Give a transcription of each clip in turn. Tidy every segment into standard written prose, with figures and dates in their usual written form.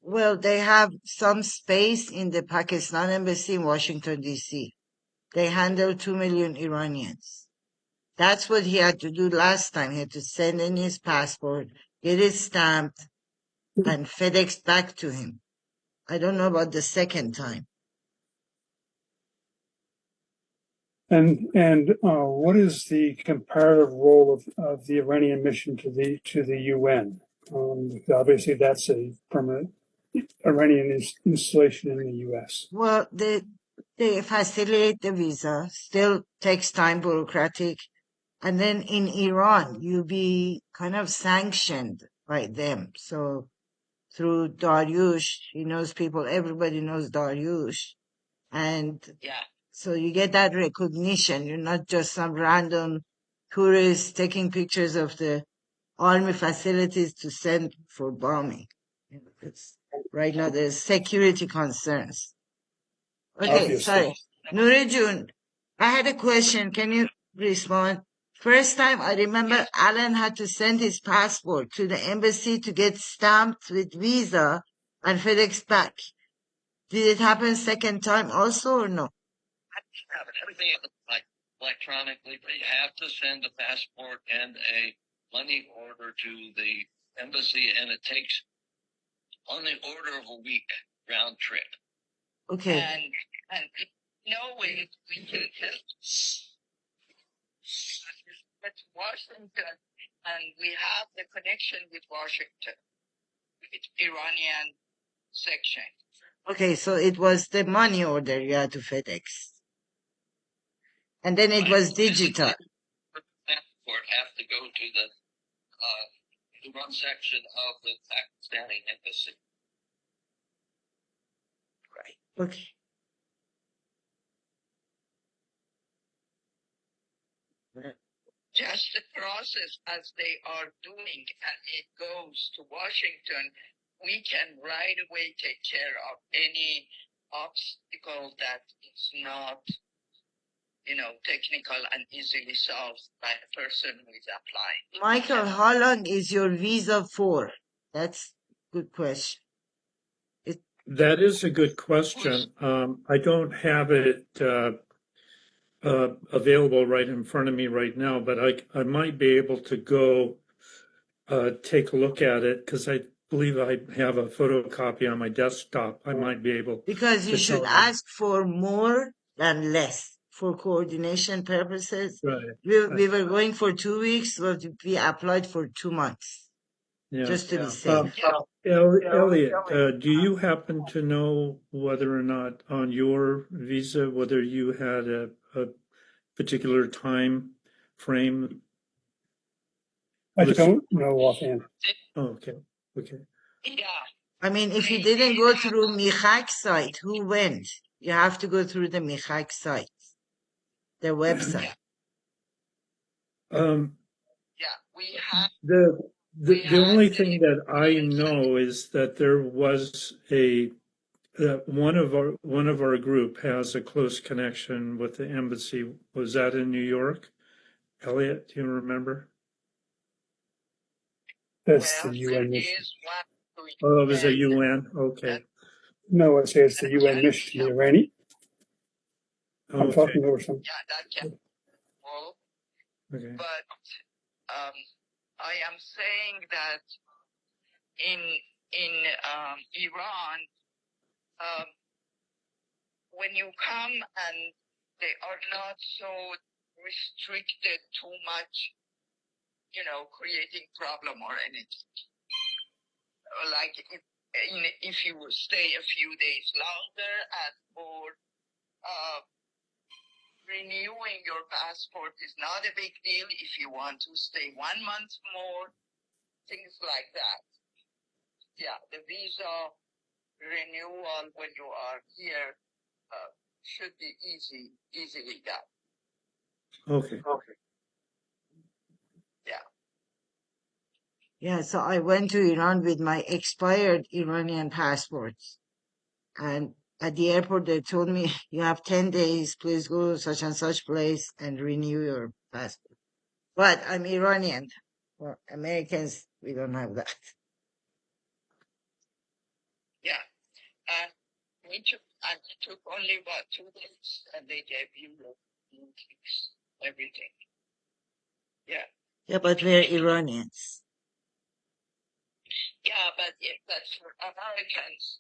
Well, they have some space in the Pakistan embassy in Washington, D.C. They handle 2 million Iranians. That's what he had to do last time. He had to send in his passport, get it stamped, and FedEx back to him. I don't know about the second time. And what is the comparative role of the Iranian mission to the UN? Obviously, that's a permanent Iranian installation in the U.S. Well, they facilitate the visa, still takes time, bureaucratic. And then in Iran, you be kind of sanctioned by them. So through Daryush, he knows people, everybody knows Daryush. And so you get that recognition. You're not just some random tourist taking pictures of the army facilities to send for bombing. It's, right now there's security concerns. Okay, Obviously. sorry. Nurejun, I had a question. Can you respond? First time I remember Alan had to send his passport to the embassy to get stamped with visa and FedEx back. Did it happen second time also or no? Everything like electronically, but you have to send a passport and a money order to the embassy, and it takes on the order of a week round trip. Okay. And no way we can help. But Washington, and we have the connection with Washington, with Iranian section. Okay, so it was the money order you had to FedEx. And then it was digital. Passport have to go to the one section of the Pakistani embassy. Right. Okay. Just the process as they are doing, and it goes to Washington, we can right away take care of any obstacle that is not, technical and easily solved by a person who is applying. Michael, how long is your visa for? That's a good question. That is a good question. I don't have it available right in front of me right now, but I might be able to go take a look at it because I believe I have a photocopy on my desktop. I might be able because you should ask for more than less for coordination purposes. Right. We were going for 2 weeks, but we applied for 2 months. Yeah. Just to be safe. Elliot, do you happen to know whether or not on your visa, whether you had a particular time frame? I don't know offhand. Oh, okay. Yeah. I mean, if you didn't go through Michak site, who went? You have to go through the Michak site, the website. We have. The only thing that I know is that there was one of our group has a close connection with the embassy. Was that in New York? Elliot, do you remember? That's the UN mission. Oh, it was a UN. Okay. No, I say it's the UN mission, the Iranian. I'm talking over some. Yeah, that can. Okay. But I am saying that in Iran, when you come and they are not so restricted too much, creating problem or anything. Like if you stay a few days longer or renewing your passport is not a big deal. If you want to stay 1 month more, things like that. Yeah, the visa renewal when you are here should be easily done. Okay. Yeah. Yeah, so I went to Iran with my expired Iranian passports. And at the airport, they told me, you have 10 days, please go to such and such place and renew your passport. But I'm Iranian. Well, Americans, we don't have that. it took only about 2 days, and they gave you the fix everything. Yeah. Yeah, but we're Iranians. Yeah, but for Americans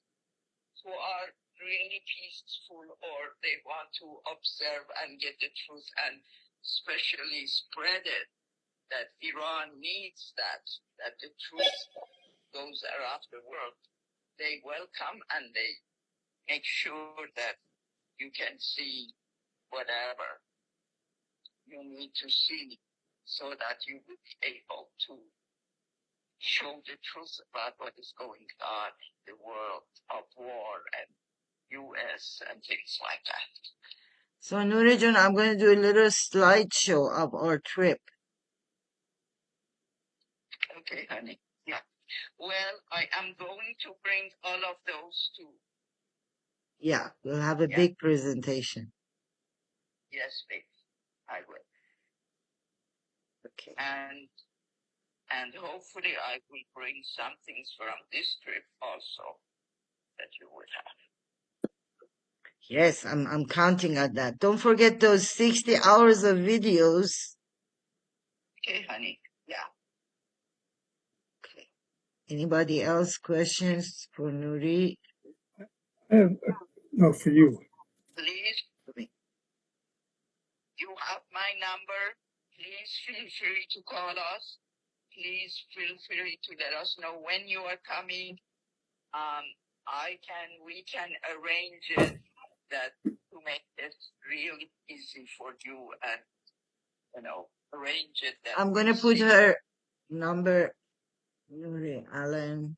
who are really peaceful or they want to observe and get the truth and especially spread it, that Iran needs that the truth goes around the world. They welcome and they make sure that you can see whatever you need to see so that you will be able to show the truth about what is going on in the world of war and U.S. and things like that. So, Nurijan, I'm going to do a little slideshow of our trip. Okay, honey. Yeah. Well, I am going to bring all of those too. Yeah, we'll have a big presentation. Yes, baby. I will. Okay. And hopefully I will bring some things from this trip also that you would have. Yes, I'm counting on that. Don't forget those 60 hours of videos. Okay, honey. Yeah. Okay. Anybody else questions for Nuri? I have, no, for you. Please, you have my number. Please feel free to call us. Please feel free to let us know when you are coming. We can arrange it that to make this really easy for you and, arrange it that. I'm going to put her number, Nuri Allen,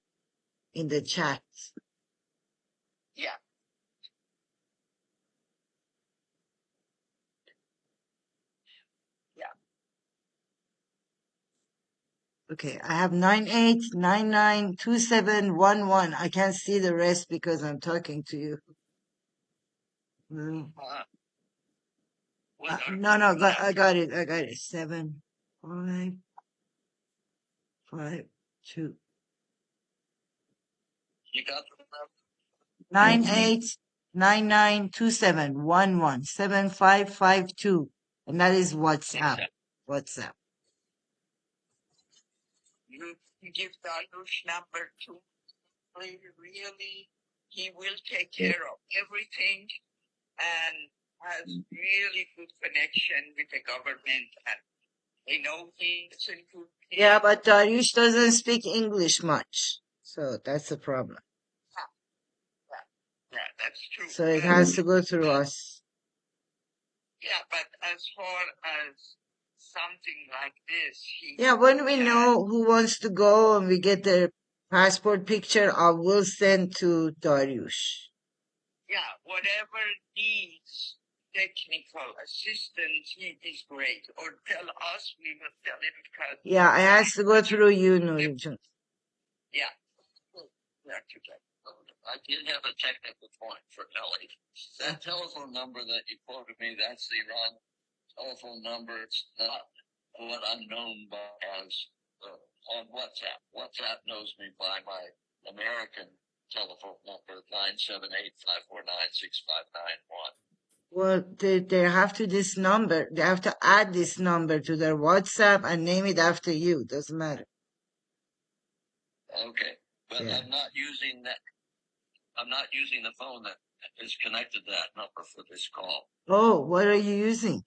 in the chat. Yeah. Yeah. Okay, I have 98992711. I can't see the rest because I'm talking to you. No, I got it. 7552. You got the number? 989927117552, and that is WhatsApp. WhatsApp. You give Dalush number to really, he will take care of everything and has really good connection with the government and he's a good. Yeah, but Dariush doesn't speak English much, so that's the problem. Yeah, that's true. So it has to go through us. Yeah, but as far as something like this, Yeah, when we know who wants to go and we get their passport picture, I will send to Dariush. Yeah, whatever needs technical assistance, he is great. Or tell us, we will tell him. Yeah, it has to go through you, Nurijan. Yeah. I did have a technical point for Ellie. That telephone number that you quoted me, that's the Iran telephone number. It's not what I'm known by as on WhatsApp. WhatsApp knows me by my American telephone number, 978-549-6591. Well, they have to they have to add this number to their WhatsApp and name it after you. Doesn't matter. Okay. But yeah. I'm not using the phone that is connected to that number for this call. Oh, what are you using?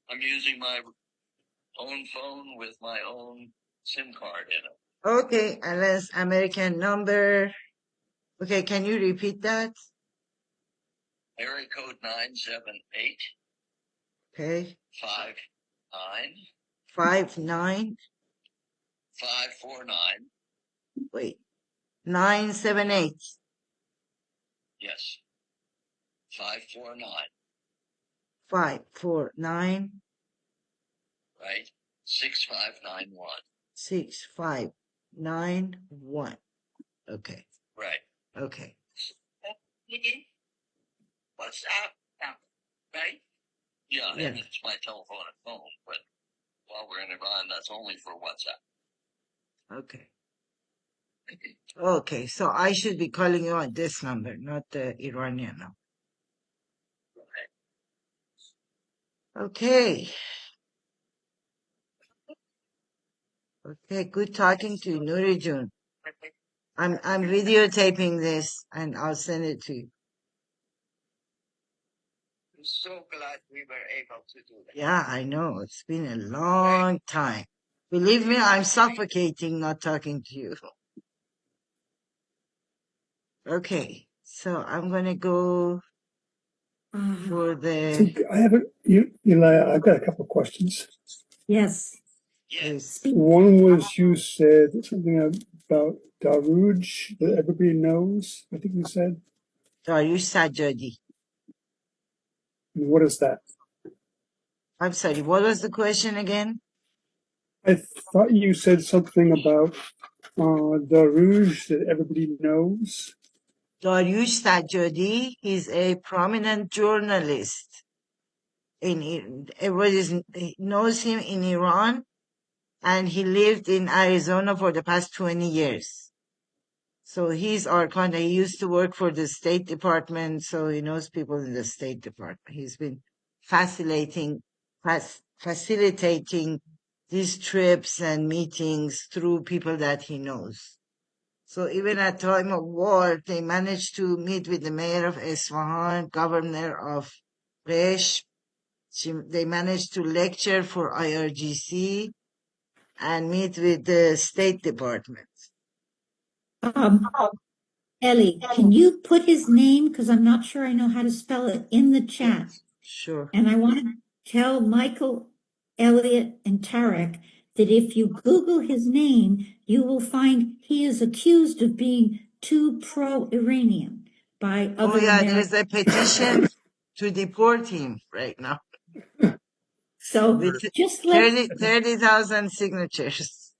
I'm using my own phone with my own SIM card in it. Okay, unless American number. Okay, can you repeat that? Area code 978. Okay. 59. 549. 549. Wait. 978. Yes. 549. 549. Right. 6591. 6591. Okay. Right. Okay. What's that? Right? Yeah, Yeah. and it's my telephone and phone, but while we're in Iran, that's only for WhatsApp. Okay. Okay, so I should be calling you on this number, not the Iranian number. Okay. Okay, good talking to you, Nuri Jun. I'm videotaping this and I'll send it to you. I'm so glad we were able to do that. Yeah, I know. It's been a long time. Believe me, I'm suffocating not talking to you. Okay, so I'm gonna go for I the think I have Eli, I've got a couple of questions. Yes. Yes. Speak. One was you said something about Daruj that everybody knows. I think you said. Dariush Sajjadi. What is that? I'm sorry, what was the question again? I thought you said something about Daruj that everybody knows. Dariush Sajjadi, he's a prominent journalist. Everybody knows him in Iran, and he lived in Arizona for the past 20 years. So he's our contact. He used to work for the State Department, so he knows people in the State Department. He's been facilitating these trips and meetings through people that he knows. So even at time of war, they managed to meet with the mayor of Isfahan, governor of Resh. They managed to lecture for IRGC and meet with the State Department. Ellie, can you put his name, because I'm not sure I know how to spell it, in the chat? Sure. And I want to tell Michael, Elliot, and Tarek that if you Google his name, you will find he is accused of being too pro-Iranian by Oh other yeah, Americans. there's a petition to deport him right now So with just let 30,000 signatures.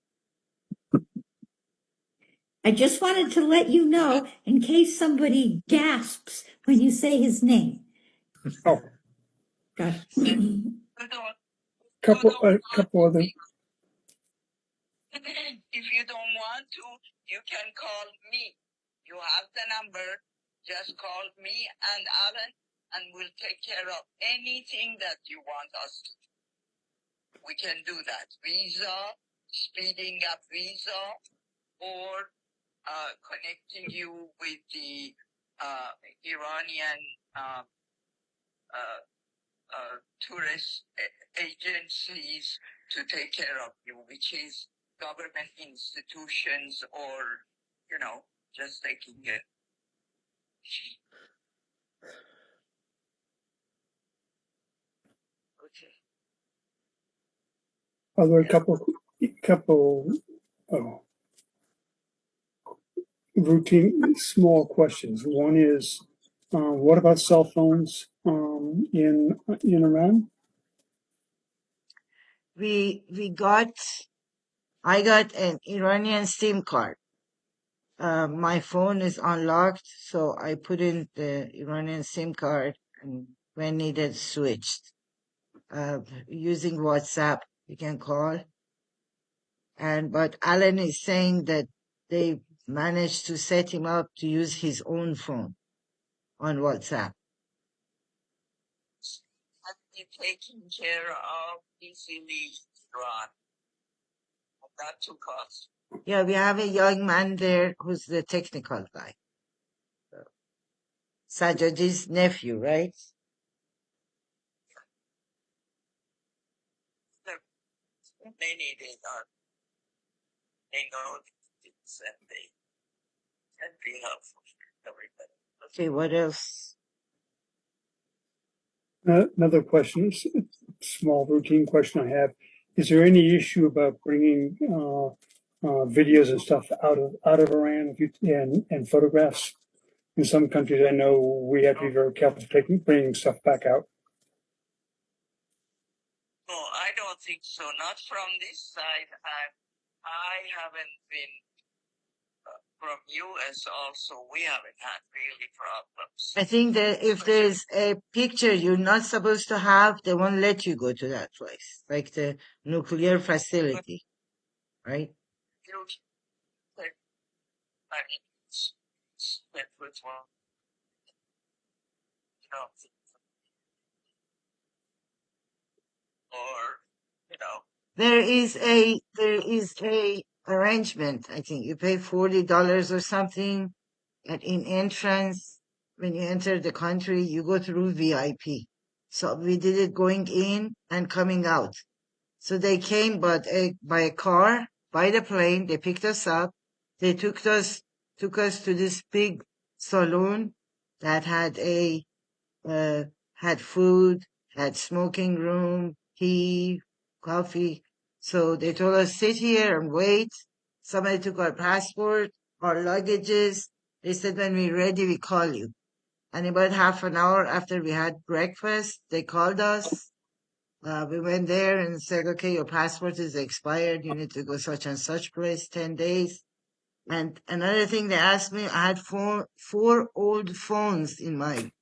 I just wanted to let you know in case somebody gasps when you say his name. Oh, God. couple other. If you don't want to, you can call me. You have the number. Just call me and Alan, and we'll take care of anything that you want us to do. We can do that. Visa, speeding up visa, or connecting you with the Iranian tourist agencies to take care of you, which is government institutions or, just taking it. Okay. Other couple routine small questions. One is, what about cell phones in Iran? I got an Iranian SIM card. My phone is unlocked, so I put in the Iranian SIM card and when needed switched. Using WhatsApp, you can call. But Alan is saying that they managed to set him up to use his own phone on WhatsApp. And be taken care of easily, Iran. Not too cost. Yeah, we have a young man there who's the technical guy. Sajjadi's nephew, right? Many they know it's and they can be helpful for everybody. Okay, what else? Another question, small routine question I have: is there any issue about bringing videos and stuff out of Iran and photographs? In some countries, I know we have to be very careful bringing stuff back out. No, I don't think so. Not from this side. I haven't been from US also. We haven't had really problems. I think that if there's a picture you're not supposed to have, they won't let you go to that place, like the nuclear facility, right? I mean, split with one, you know, or, you know, There is a arrangement. I think you pay $40 or something, and in entrance, when you enter the country, you go through VIP. So we did it going in and coming out. So they came by a car, by the plane. They picked us up. They took us to this big saloon that had had food, had smoking room, tea, coffee. So they told us sit here and wait. Somebody took our passport, our luggages. They said when we're ready, we call you. And about half an hour after we had breakfast, they called us. We went there and said, okay, your passport is expired. You need to go such and such place, 10 days. And another thing they asked me, I had four old phones in my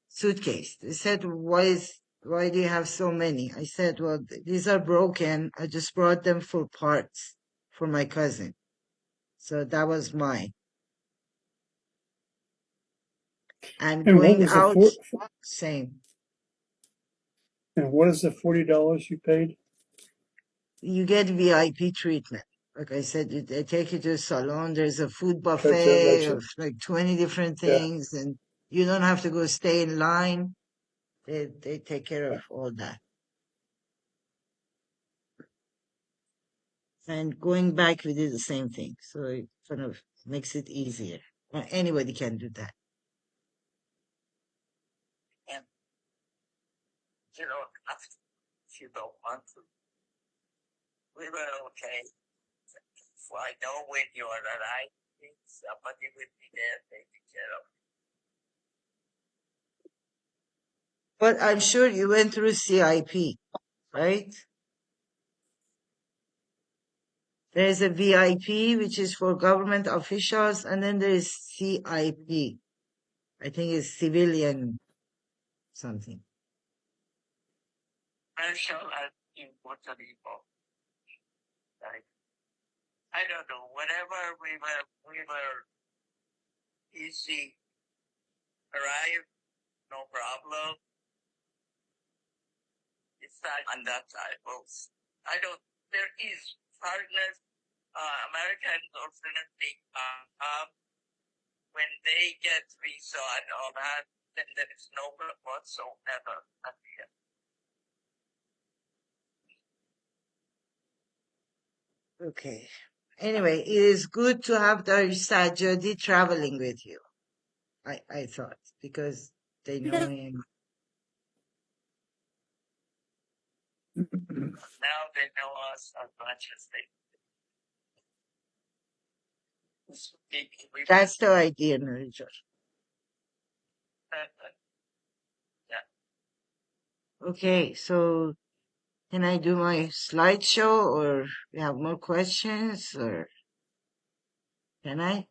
suitcase. They said, why do you have so many? I said, well, these are broken. I just brought them for parts for my cousin. So that was mine. And And what going was the out, four, same. and what is the $40 you paid? You get VIP treatment. Like I said, they take you to a salon. There's a food Gotcha, buffet gotcha. of like 20 different Yeah. things, and you don't have to go stay in line. They take care of all that. And going back, we did the same thing. So it kind of makes it easier. Anybody can do that. and you don't have to, if you don't want to. We were okay. So I know when you are arriving, somebody will be there taking care of you. But I'm sure you went through CIP, right? There's a VIP, which is for government officials, and then there's CIP. I think it's civilian something. Commercial and in Puerto Rico. Like, I don't know, whenever we were easy, arrive, no problem. It's not on that type of, there is foreigners, Americans alternately, when they get visa and all that, then there is no problem whatsoever at the end. Okay. Anyway, it is good to have the Sajjadi traveling with you. I thought, because they know him. Now they know us as much as they speak. That's the idea, Nurijo. Yeah. Okay, so can I do my slideshow, or you have more questions, or can I?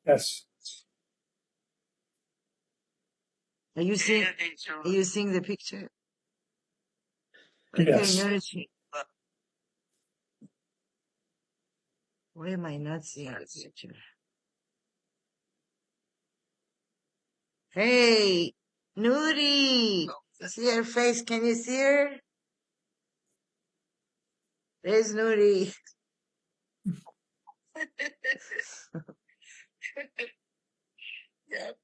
Yes. Are you seeing the picture? Okay, Yes. Nurijo. Why am I not seeing the picture? Hey, Nuri! You see her face? Can you see her? There's Nuri. Yep.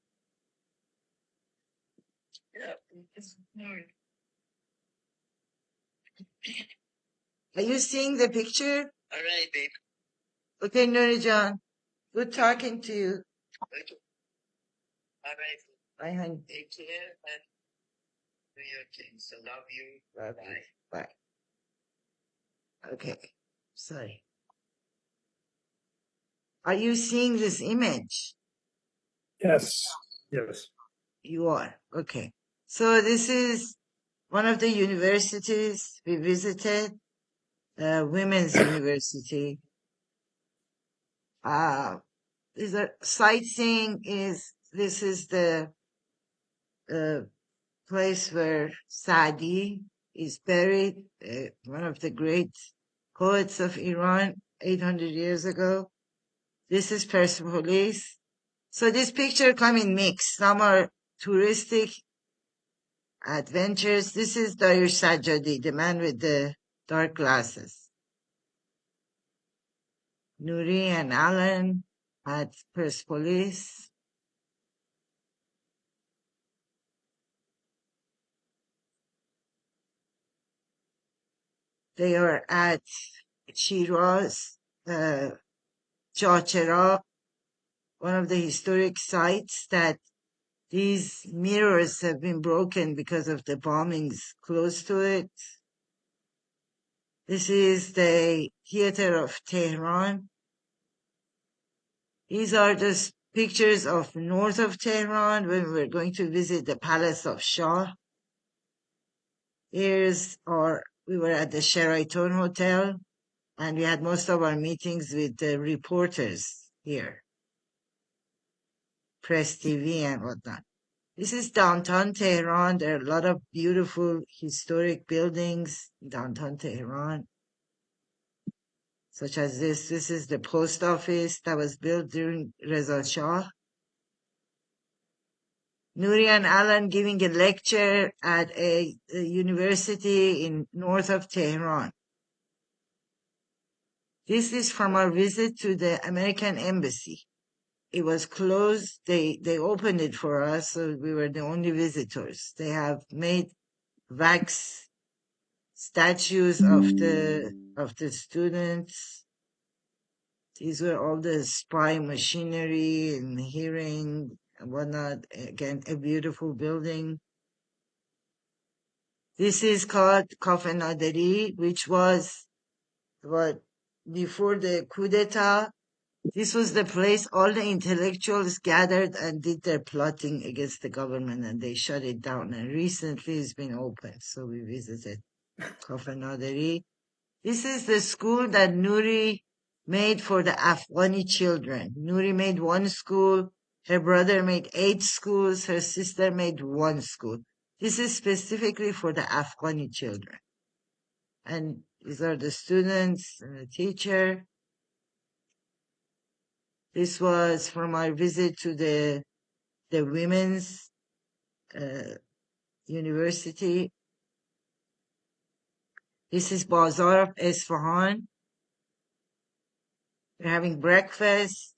Yep. It's Nuri. Are you seeing the picture? All right, babe. Okay, Nurijan. Good talking to you. All right. Bye, honey. Take care and do your things. I love you. Love you. Bye. Okay. Sorry. Are you seeing this image? Yes. Yes. You are. Okay. So this is one of the universities we visited, Women's University. This sightseeing this is the place where Saadi is buried, one of the great poets of Iran 800 years ago. This is Persepolis. So this picture come in mix. Some are touristic adventures. This is Dariush Sajjadi, the man with the dark glasses. Nuri and Alan at Persepolis. They are at Shiraz, Chachera, one of the historic sites that these mirrors have been broken because of the bombings close to it. This is the theater of Tehran. These are just pictures of north of Tehran when we're going to visit the Palace of Shah. We were at the Sheraton Hotel, and we had most of our meetings with the reporters here, Press TV and whatnot. This is downtown Tehran. There are a lot of beautiful historic buildings in downtown Tehran, such as this. This is the post office that was built during Reza Shah. Nuri and Alan giving a lecture at a university in north of Tehran. This is from our visit to the American Embassy. It was closed. They opened it for us, so we were the only visitors. They have made wax statues of the students. These were all the spy machinery and hearing and whatnot. Again, a beautiful building. This is called Cafe Naderi, which was before the coup d'etat. This was the place all the intellectuals gathered and did their plotting against the government, and they shut it down. And recently it's been opened, so we visited Cafe Naderi. This is the school that Nuri made for the Afghani children. Nuri made one school, her brother made 8 schools, her sister made 1 school. This is specifically for the Afghani children. And these are the students and the teacher. This was from our visit to the women's university. This is Bazaar of Isfahan. We're having breakfast.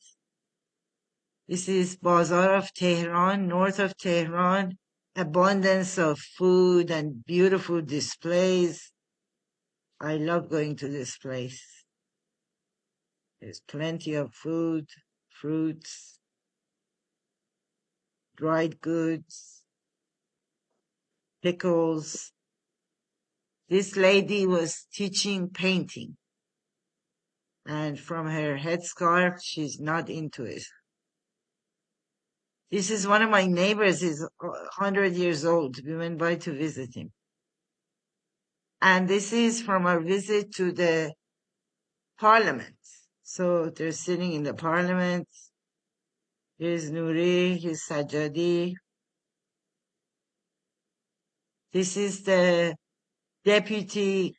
This is Bazaar of Tehran, north of Tehran. Abundance of food and beautiful displays. I love going to this place. There's plenty of food, fruits, dried goods, pickles. This lady was teaching painting, and from her headscarf, she's not into it. This is one of my neighbors. He's 100 years old. We went by to visit him. And this is from our visit to the parliament. So they're sitting in the parliament. Here's Nuri, here's Sajjadi. This is the deputy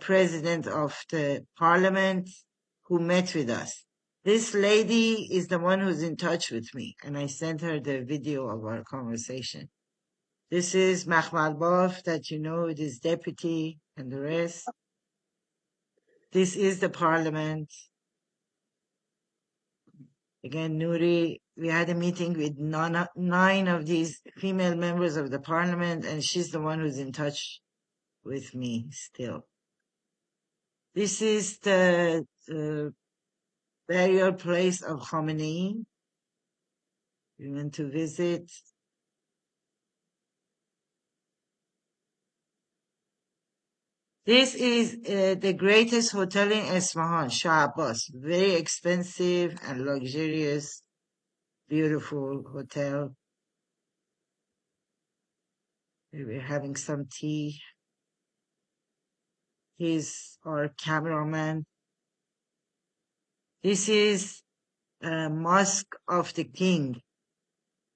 president of the parliament who met with us. This lady is the one who's in touch with me, and I sent her the video of our conversation. This is Makhmalbaf, that you know, it is deputy and the rest. This is the parliament. Again, Nuri, we had a meeting with 9 of these female members of the parliament, and she's the one who's in touch with me still. This is the burial place of Khamenei. We went to visit. This is the greatest hotel in Isfahan, Shah Abbas. Very expensive and luxurious, beautiful hotel. We were having some tea. He's our cameraman. This is Mosque of the King,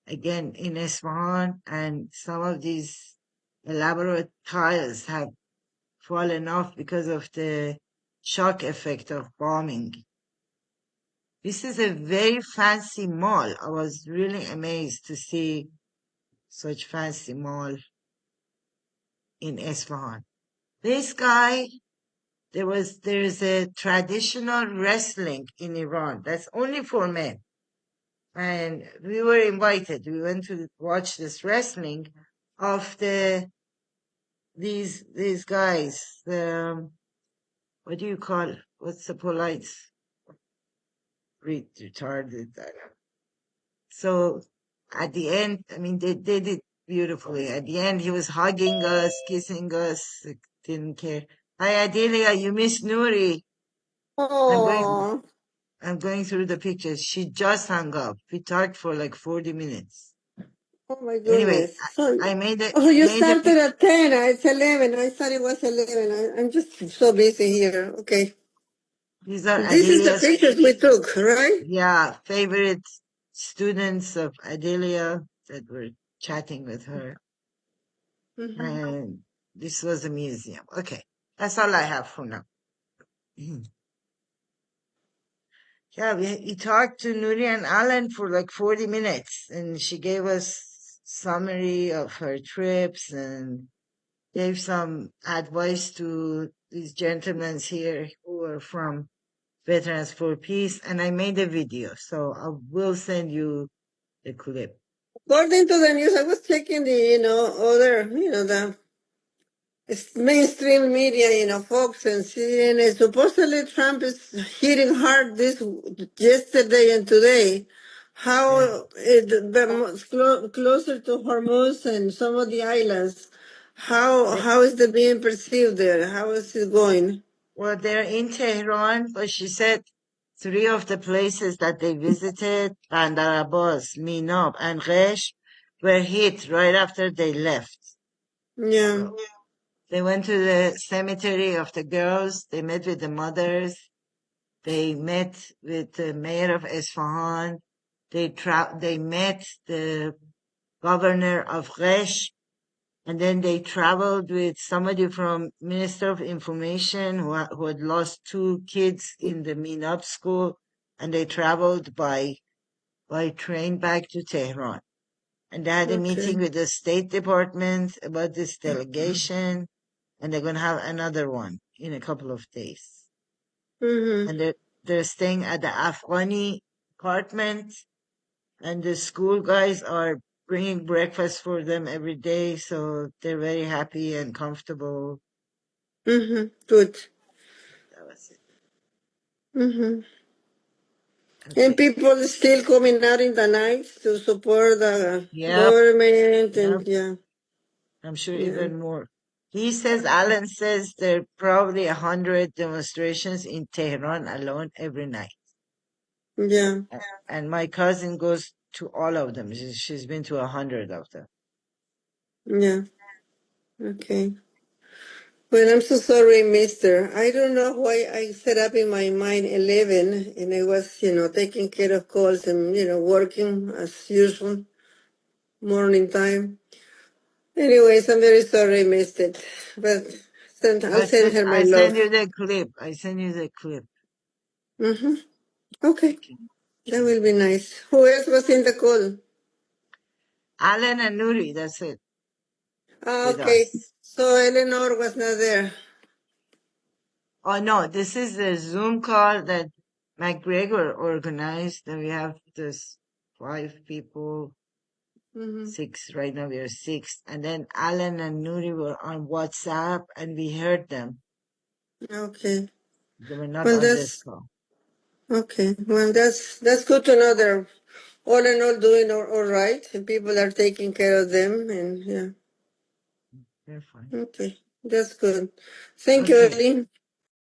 again in Isfahan, and some of these elaborate tiles have fallen off because of the shock effect of bombing. This is a very fancy mall. I was really amazed to see such fancy mall in Isfahan. This guy, there's a traditional wrestling in Iran that's only for men. And we were invited. We went to watch this wrestling of these guys. What do you call, what's the polite? Retarded. I don't know. So at the end, I mean, they did it beautifully. At the end, he was hugging us, kissing us, like, didn't care. Hi, Adelia, you miss Nuri. Oh, I'm going through the pictures. She just hung up. We talked for like 40 minutes. oh my Anyway, goodness. So, I made it. oh, you Made the started at 10. It's 11. I thought it was 11. I'm just so busy here. Okay. These are This is the Adelia's, pictures we took, right? yeah, favorite students of Adelia that were chatting with her. Mhm. And this was a museum. Okay, that's all I have for now. Yeah, we talked to Nuri and Alan for like 40 minutes, and she gave us summary of her trips and gave some advice to these gentlemen here who are from Veterans for Peace, and I made a video, so I will send you the clip. According to the news, I was checking the it's mainstream media, Fox and CNN. Supposedly Trump is hitting hard this yesterday and today. How Yeah. closer to Hormuz and some of the islands? They, How is it being perceived there? How is it going? well, they're in Tehran, but she said 3 of the places that they visited, Bandar Abbas, Minab, and Resh, were hit right after they left. Yeah. So they went to the cemetery of the girls. They met with the mothers. They met with the mayor of Isfahan. They met the governor of Resh. And then they traveled with somebody from Minister of Information who had lost 2 kids in the Minab school. And they traveled by train back to Tehran. And they had a meeting Okay. with the State Department about this delegation. And they're going to have another one in a couple of days. Mm-hmm. And they're staying at the Afghani apartment, and the school guys are bringing breakfast for them every day, so they're very happy and comfortable. Mm-hmm. Good. That was it. Mm-hmm. That's And it. people still coming out in the night to support the Yep, government yep. and yeah. I'm sure Yeah. even more. Alan says there are probably 100 demonstrations in Tehran alone every night. Yeah. And my cousin goes to all of them. She's been to 100 of them. Yeah. Okay. Well, I'm so sorry, mister. I don't know why I set up in my mind 11 and I was, taking care of calls and, working as usual, morning time. Anyways, I'm very sorry I missed it. But I'll send her my I send love. you the clip. I send you the clip. Mm-hmm. Okay. Okay. That will be nice. Who else was in the call? Alan and Nuri, that's it, with Okay. us. So Eleanor was not there. Oh no, this is the Zoom call that McGregor organized, and we have this 5 people, Mm-hmm. 6, right now we are 6. And then Alan and Nuri were on WhatsApp, and we heard them. Okay. They were not Well, on this that's call. okay. Well, that's good to know they're all in all doing all right, and people are taking care of them, and yeah. They're fine. Okay, that's good. Thank you, Okay. Eileen.